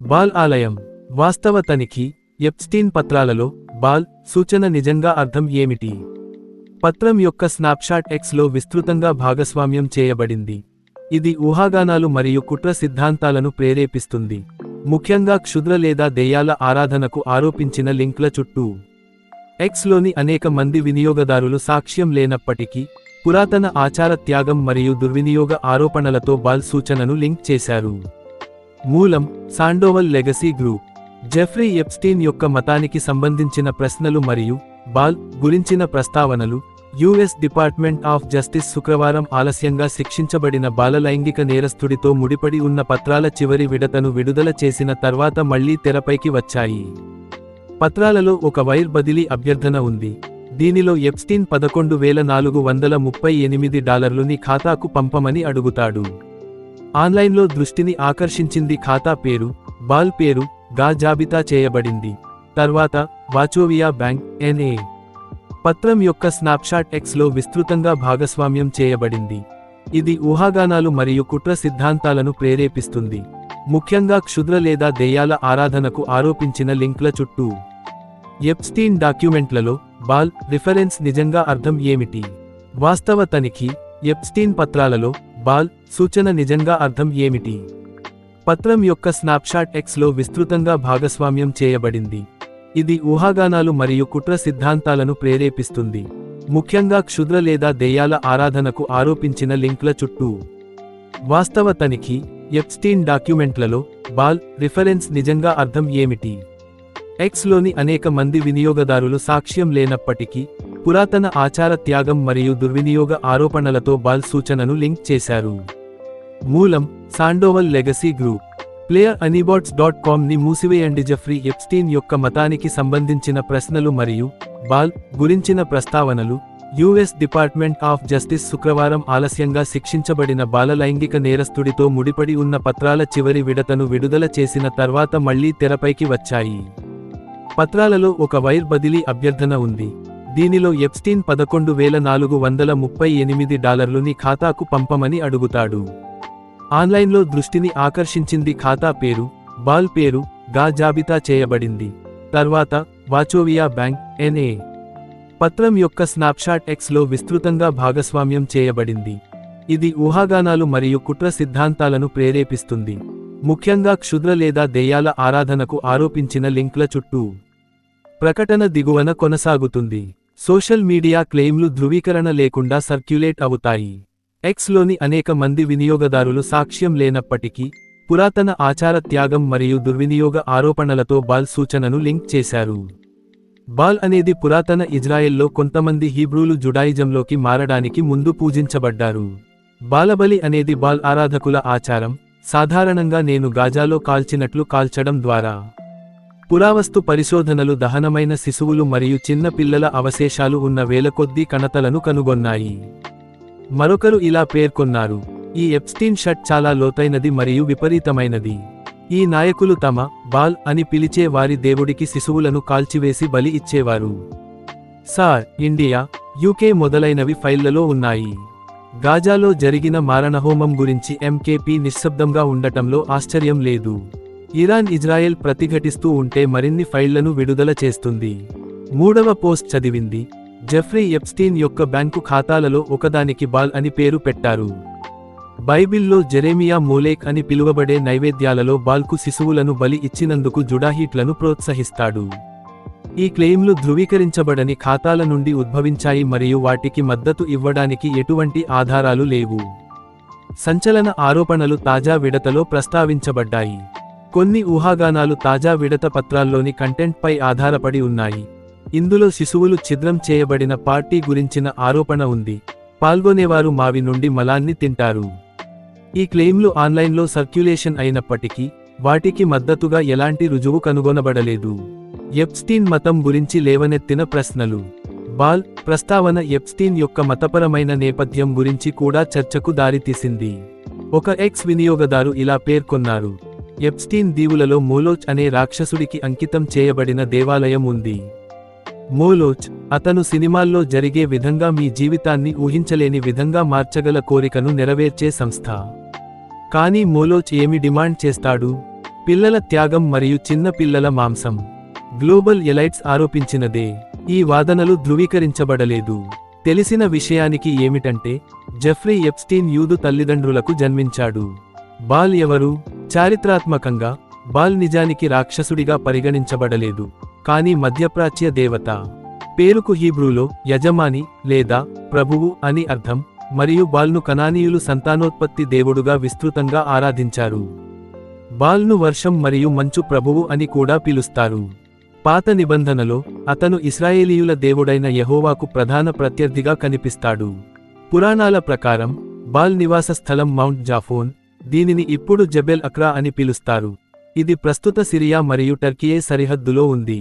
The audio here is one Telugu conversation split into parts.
బాల్ ఆలయం వాస్తవ తనిఖీ. ఎప్స్టీన్ పత్రాలలో బాల్ సూచన నిజంగా అర్థం ఏమిటి? పత్రం యొక్క స్నాప్షాట్ ఎక్స్లో విస్తృతంగా భాగస్వామ్యం చేయబడింది. ఇది ఊహాగానాలు మరియు కుట్ర సిద్ధాంతాలను ప్రేరేపిస్తుంది, ముఖ్యంగా క్షుద్ర లేదా దెయ్యాల ఆరాధనకు ఆరోపించిన లింక్ల చుట్టూ. ఎక్స్లోని అనేక మంది వినియోగదారులు సాక్ష్యం లేనప్పటికీ పురాతన ఆచార త్యాగం మరియు దుర్వినియోగ ఆరోపణలతో బాల్ సూచనను లింక్ చేశారు. మూలం సాండోవల్ లెగసీ గ్రూప్. జెఫ్రీ ఎప్స్టీన్ యొక్క మతానికి సంబంధించిన ప్రశ్నలు మరియు బాల్ గురించిన ప్రస్తావనలు. యుఎస్ డిపార్ట్మెంట్ ఆఫ్ జస్టిస్ శుక్రవారం ఆలస్యంగా శిక్షించబడిన బాల లైంగిక నేరస్థుడితో ముడిపడి ఉన్న పత్రాల చివరి విడతను విడుదల చేసిన తర్వాత మళ్లీ తెరపైకి వచ్చాయి. పత్రాలలో ఒక వైర్ బదిలీ అభ్యర్థన ఉంది. దీనిలో ఎప్స్టీన్ $11,438 ఖాతాకు పంపమని అడుగుతాడు. ఆన్లైన్లో దృష్టిని ఆకర్షించింది ఖాతా పేరు, బాల్ పేరు గా జాబితా చేయబడింది. తర్వాత వాచోవియా బ్యాంక్ ఎన్ఏ. పత్రం యొక్క స్నాప్షాట్ ఎక్స్లో విస్తృతంగా భాగస్వామ్యం చేయబడింది. ఇది ఊహాగానాలు మరియు కుట్ర సిద్ధాంతాలను ప్రేరేపిస్తుంది, ముఖ్యంగా క్షుద్ర లేదా దెయ్యాల ఆరాధనకు ఆరోపించిన లింక్ల చుట్టూ. ఎప్స్టీన్ డాక్యుమెంట్లలో బాల్ రిఫరెన్స్ నిజంగా అర్థం ఏమిటి? వాస్తవ తనిఖీ. ఎప్స్టీన్ పత్రాలలో బాల్ సూచన నిజంగా అర్థం ఏమిటి? పత్రం యొక్క స్నాప్షాట్ ఎక్స్లో విస్తృతంగా భాగస్వామ్యం చేయబడింది. ఇది ఊహాగానాలు మరియు కుట్ర సిద్ధాంతాలను ప్రేరేపిస్తుంది, ముఖ్యంగా క్షుద్ర లేదా దెయ్యాల ఆరాధనకు ఆరోపించిన లింక్ల చుట్టూ. వాస్తవ తనిఖీ. ఎప్స్టీన్ డాక్యుమెంట్లలో బాల్ రిఫరెన్స్ నిజంగా అర్థం ఏమిటి? ఎక్స్లోని అనేక మంది వినియోగదారులు సాక్ష్యం లేనప్పటికీ పురాతన ఆచార త్యాగం మరియు దుర్వినియోగ ఆరోపణలతో బాల్ సూచనను లింక్ చేశారు. మూలం సాండోవల్ లెగసీ గ్రూప్. playeranebots.com ని మూసివేయండి. జెఫ్రీ ఎప్స్టీన్ యొక్క మతానికి సంబంధించిన ప్రశ్నలు మరియు బాల్ గురించిన ప్రస్తావనలు. యుఎస్ డిపార్ట్మెంట్ ఆఫ్ జస్టిస్ శుక్రవారం ఆలస్యంగా శిక్షించబడిన బాల లైంగిక నేరస్థుడితో ముడిపడి ఉన్న పత్రాల చివరి విడతను విడుదల చేసిన తర్వాత మళ్లీ తెరపైకి వచ్చాయి. పత్రాలలో ఒక వైర్ బదిలీ అభ్యర్థన ఉంది. దీనిలో ఎప్స్టీన్ $11,438 ఖాతాకు పంపమని అడుగుతాడు. ఆన్లైన్లో దృష్టిని ఆకర్షించింది ఖాతా పేరు, బాల్ పేరు గా జాబితా చేయబడింది. తర్వాత వాచోవియా బ్యాంక్ ఎన్ఏ. పత్రం యొక్క స్నాప్షాట్ ఎక్స్లో విస్తృతంగా భాగస్వామ్యం చేయబడింది. ఇది ఊహాగానాలు మరియు కుట్ర సిద్ధాంతాలను ప్రేరేపిస్తుంది, ముఖ్యంగా క్షుద్ర లేదా దెయ్యాల ఆరాధనకు ఆరోపించిన లింక్ల చుట్టూ. ప్రకటన దిగువన కొనసాగుతుంది. సోషల్ మీడియా క్లెయిమ్లు ధృవీకరణ లేకుండా సర్క్యులేట్ అవుతాయి. ఎక్స్లోని అనేక మంది వినియోగదారులు సాక్ష్యం లేనప్పటికీ పురాతన ఆచార త్యాగం మరియు దుర్వినియోగ ఆరోపణలతో బాల్ సూచనను లింక్ చేశారు. బాల్ అనేది పురాతన ఇజ్రాయెల్లో కొంతమంది హీబ్రూలు జుడాయిజంలోకి మారడానికి ముందు పూజించబడ్డారు. బాలబలి అనేది బాల్ ఆరాధకుల ఆచారం, సాధారణంగా నేను గాజాలో కాల్చినట్లు కాల్చడం ద్వారా. పురావస్తు పరిశోధనలు దహనమైన శిశువులు మరియు చిన్న పిల్లల అవశేషాలు ఉన్న వేలకొద్దీ కణతలను కనుగొన్నాయి. మరొకరు ఇలా పేర్కొన్నారు, ఈ ఎప్స్టీన్ షట్ చాలా లోతైనది మరియు విపరీతమైనది. ఈ నాయకులు తమ బాల్ అని పిలిచే వారి దేవుడికి శిశువులను కాల్చివేసి బలి ఇచ్చేవారు. సార్ ఇండియా, యూకే మొదలైనవి ఫైళ్లలో ఉన్నాయి. గాజాలో జరిగిన మారణహోమం గురించి ఎంకేపీ నిశ్శబ్దంగా ఉండటంలో ఆశ్చర్యం లేదు. ఇరాన్ ఇజ్రాయెల్ ప్రతిఘటిస్తూ ఉంటే మరిన్ని ఫైళ్లను విడుదల చేస్తుంది. మూడవ పోస్ట్ చదివింది. జెఫ్రీ ఎప్స్టీన్ యొక్క బ్యాంకు ఖాతాలలో ఒకదానికి బాల్ అని పేరు పెట్టారు. బైబిల్లో జెరెమియా మోలేక్ అని పిలువబడే నైవేద్యాలలో బాల్కు శిశువులను బలి ఇచ్చినందుకు జుడాహీట్లను ప్రోత్సహిస్తాడు. ఈ క్లెయిమ్లు ధృవీకరించబడని ఖాతాల నుండి ఉద్భవించాయి మరియు వాటికి మద్దతు ఇవ్వడానికి ఎటువంటి ఆధారాలు లేవు. సంచలన ఆరోపణలు తాజా విడతలో ప్రస్తావించబడ్డాయి. కొన్ని ఊహాగానాలు తాజా విడత పత్రాల్లోని కంటెంట్పై ఆధారపడి ఉన్నాయి. ఇందులో శిశువులు ఛిద్రం చేయబడిన పార్టీ గురించిన ఆరోపణ ఉంది. పాల్గొనేవారు మావి నుండి మలాన్ని తింటారు. ఈ క్లెయిమ్లు ఆన్లైన్లో సర్క్యులేషన్ అయినప్పటికీ వాటికి మద్దతుగా ఎలాంటి రుజువు కనుగొనబడలేదు. ఎప్స్టీన్ మతం గురించి లేవనెత్తిన ప్రశ్నలు. బాల్ ప్రస్తావన ఎప్స్టీన్ యొక్క మతపరమైన నేపథ్యం గురించి కూడా చర్చకు దారితీసింది. ఒక ఎక్స్ వినియోగదారు ఇలా పేర్కొన్నారు, ఎప్స్టీన్ దీవులలో మోలోచ్ అనే రాక్షసుడికి అంకితం చేయబడిన దేవాలయం ఉంది. మోలోచ్ అతను సినిమాల్లో జరిగే విధంగా మీ జీవితాన్ని ఊహించలేని విధంగా మార్చగల కోరికను నెరవేర్చే సంస్థ. కానీ మోలోచ్ ఏమి డిమాండ్ చేస్తాడు? పిల్లల త్యాగం మరియు చిన్న పిల్లల మాంసం గ్లోబల్ ఎలైట్స్ ఆరోపించినదే. ఈ వాదనలు ధృవీకరించబడలేదు. తెలిసిన విషయానికి ఏమిటంటే జెఫ్రీ ఎప్స్టీన్ యూదు తల్లిదండ్రులకు జన్మించాడు. బాల్ ఎవరు? చారిత్రాత్మకంగా బాల్ నిజానికి రాక్షసుడిగా పరిగణించబడలేదు, కానీ మధ్యప్రాచ్య దేవత. పేరుకు హీబ్రూలో యజమాని లేదా ప్రభువు అని అర్థం, మరియు బాల్ను కనానీయులు సంతానోత్పత్తి దేవుడుగా విస్తృతంగా ఆరాధించారు. బాల్ను వర్షం మరియు మంచు ప్రభువు అని కూడా పిలుస్తారు. పాత నిబంధనలో అతను ఇశ్రాయేలీయుల దేవుడైన యెహోవాకు ప్రధాన ప్రత్యర్థిగా కనిపిస్తాడు. పురాణాల ప్రకారం బాల్ నివాస స్థలం మౌంట్ జాఫోన్, దీనిని ఇప్పుడు జబెల్ అక్రా అని పిలుస్తారు. ఇది ప్రస్తుత సిరియా మరియు టర్కియే సరిహద్దులో ఉంది.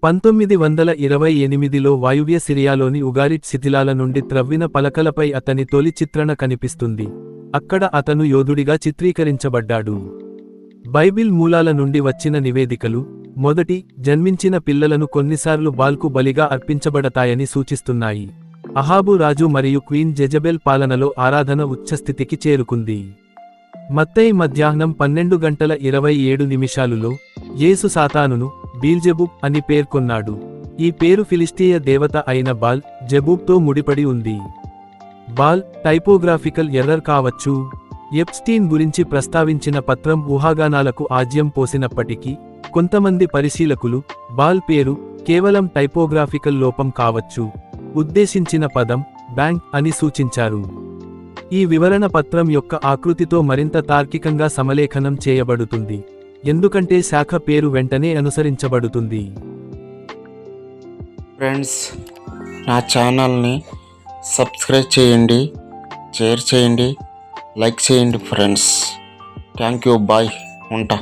1928లో వాయువ్య సిరియాలోని ఉగారిట్ శిథిలాల నుండి త్రవ్విన పలకలపై అతని తొలి చిత్రణ కనిపిస్తుంది. అక్కడ అతను యోధుడిగా చిత్రీకరించబడ్డాడు. బైబిల్ మూలాల నుండి వచ్చిన నివేదికలు మొదటి జన్మించిన పిల్లలను కొన్నిసార్లు బాల్కు బలిగా అర్పించబడతాయని సూచిస్తున్నాయి. అహాబు రాజు మరియు క్వీన్ జెజబెల్ పాలనలో ఆరాధన ఉచ్చస్థితికి చేరుకుంది. మత్తయి మధ్యాహ్నం 12:27 యేసు సాతానును బీల్జెబూబ్ అని పేర్కొన్నాడు. ఈ పేరు ఫిలిస్తీయ దేవత అయిన బాల్ జెబూబ్తో ముడిపడి ఉంది. బాల్ టైపోగ్రాఫికల్ ఎర్రర్ కావచ్చు. ఎప్స్టీన్ గురించి ప్రస్తావించిన పత్రం ఊహాగానాలకు ఆజ్యం పోసినప్పటికీ, కొంతమంది పరిశీలకులు బాల్ పేరు కేవలం టైపోగ్రాఫికల్ లోపం కావచ్చు, ఉద్దేశించిన పదం బ్యాంక్ అని సూచించారు. ఈ వివరణ పత్రం యొక్క ఆకృతితో మరింత తార్కికంగా సమలేఖనం చేయబడుతుంది, ఎందుకంటే శాఖ పేరు వెంటనే అనుసరించబడుతుంది. ఫ్రెండ్స్, నా ఛానల్ని సబ్స్క్రైబ్ చేయండి, షేర్ చేయండి, లైక్ చేయండి ఫ్రెండ్స్. థ్యాంక్ యూ, బాయ్, ఉంటా.